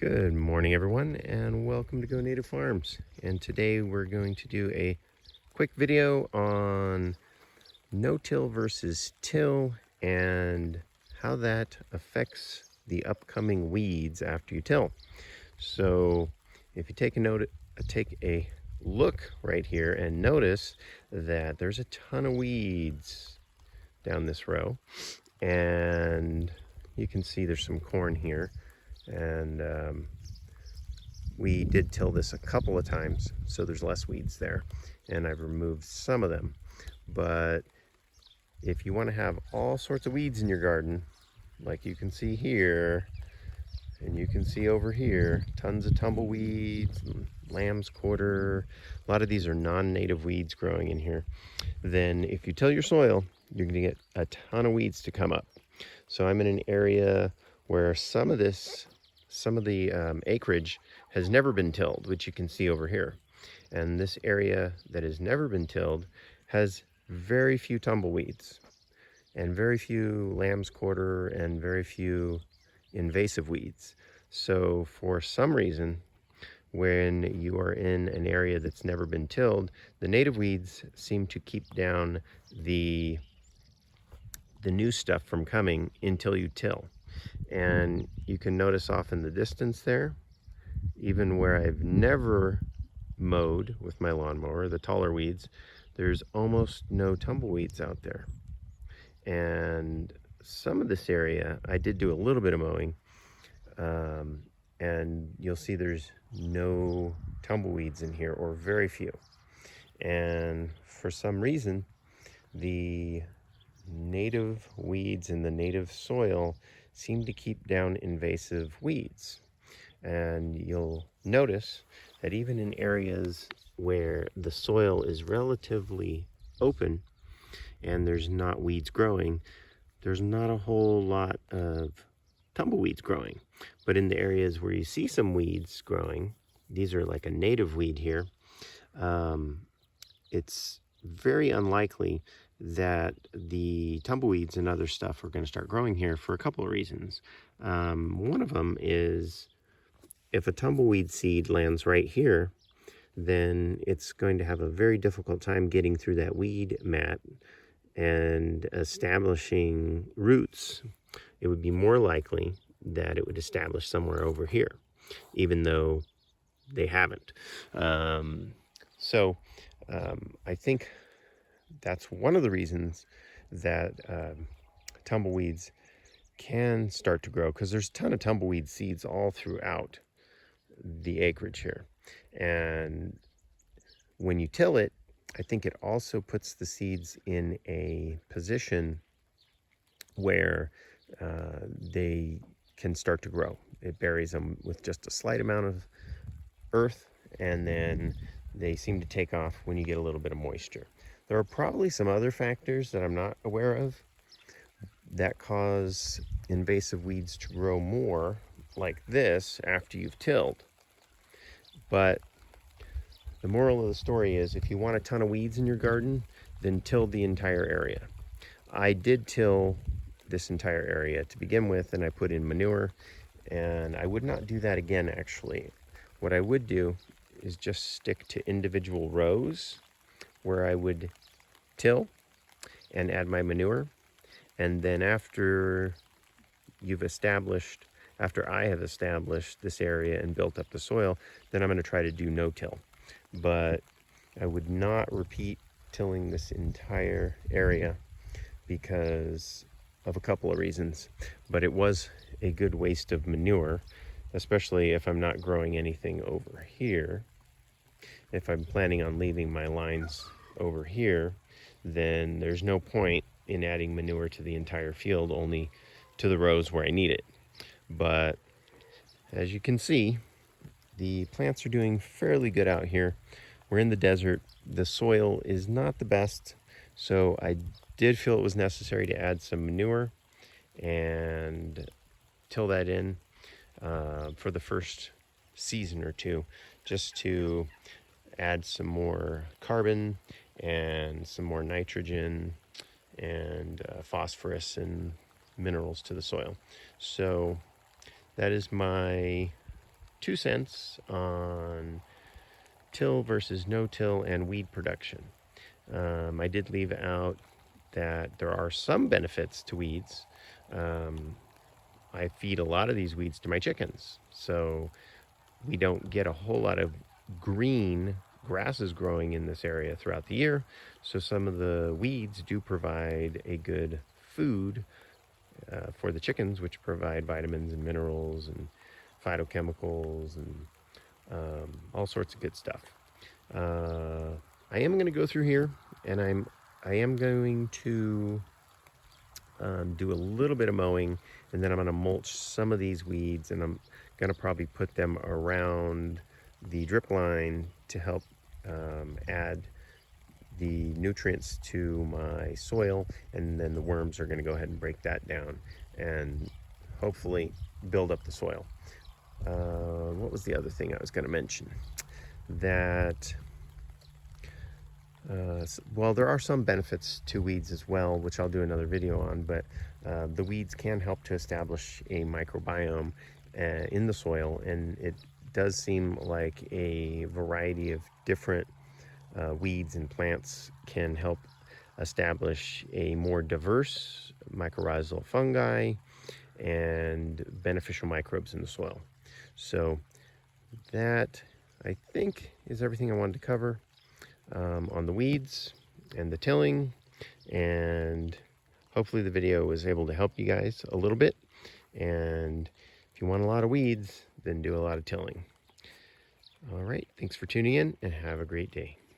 Good morning, everyone, and welcome to Go Native Farms. And today we're going to do a quick video on no-till versus till and how that affects the upcoming weeds after you till. So if you take a look right here and notice that there's a ton of weeds down this row, and you can see there's some corn here, and we did till this a couple of times, so there's less weeds there, and I've removed some of them. But if you want to have all sorts of weeds in your garden, like you can see here, and you can see over here, tons of tumbleweeds, lamb's quarter, a lot of these are non-native weeds growing in here, then if you till your soil, you're going to get a ton of weeds to come up. So I'm in an area where some of the acreage has never been tilled, which you can see over here. And this area that has never been tilled has very few tumbleweeds and very few lamb's quarter and very few invasive weeds. So for some reason, when you are in an area that's never been tilled, the native weeds seem to keep down the new stuff from coming until you till. And you can notice off in the distance there, even where I've never mowed with my lawnmower, the taller weeds, there's almost no tumbleweeds out there. And some of this area, I did do a little bit of mowing, and you'll see there's no tumbleweeds in here, or very few. And for some reason, the native weeds in the native soil seem to keep down invasive weeds. And you'll notice that even in areas where the soil is relatively open and there's not weeds growing, there's not a whole lot of tumbleweeds growing. But in the areas where you see some weeds growing, these are like a native weed here, it's very unlikely that the tumbleweeds and other stuff are going to start growing here for a couple of reasons. One of them is, if a tumbleweed seed lands right here, then it's going to have a very difficult time getting through that weed mat and establishing roots. It would be more likely that it would establish somewhere over here, even though they haven't. I think that's one of the reasons that tumbleweeds can start to grow, because there's a ton of tumbleweed seeds all throughout the acreage here. And when you till it, I think it also puts the seeds in a position where they can start to grow. It buries them with just a slight amount of earth, and then they seem to take off when you get a little bit of moisture. There are probably some other factors that I'm not aware of that cause invasive weeds to grow more like this after you've tilled. But the moral of the story is, if you want a ton of weeds in your garden, then till the entire area. I did till this entire area to begin with, and I put in manure, and I would not do that again, actually. What I would do is just stick to individual rows where I would till and add my manure. And then after I have established this area and built up the soil, then I'm going to try to do no-till. But I would not repeat tilling this entire area because of a couple of reasons. But it was a good waste of manure, especially if I'm not growing anything over here. If I'm planning on leaving my lines over here, then there's no point in adding manure to the entire field, only to the rows where I need it. But as you can see, the plants are doing fairly good out here. We're in the desert. The soil is not the best, so I did feel it was necessary to add some manure and till that in for the first season or two, just to add some more carbon and some more nitrogen and phosphorus and minerals to the soil. So that is my 2 cents on till versus no-till and weed production. I did leave out that there are some benefits to weeds. I feed a lot of these weeds to my chickens, so we don't get a whole lot of green grasses growing in this area throughout the year. So some of the weeds do provide a good food for the chickens, which provide vitamins and minerals and phytochemicals and all sorts of good stuff. I am going to go through here, and I am going to do a little bit of mowing, and then I'm going to mulch some of these weeds, and I'm going to probably put them around the drip line to help add the nutrients to my soil, and then the worms are going to go ahead and break that down and hopefully build up the soil. What was the other thing I was going to mention? That well, there are some benefits to weeds as well, which I'll do another video on, but the weeds can help to establish a microbiome in the soil, and it does seem like a variety of different weeds and plants can help establish a more diverse mycorrhizal fungi and beneficial microbes in the soil. So that, I think, is everything I wanted to cover on the weeds and the tilling, and hopefully the video was able to help you guys a little bit. And if you want a lot of weeds, then do a lot of tilling. All right, thanks for tuning in, and have a great day.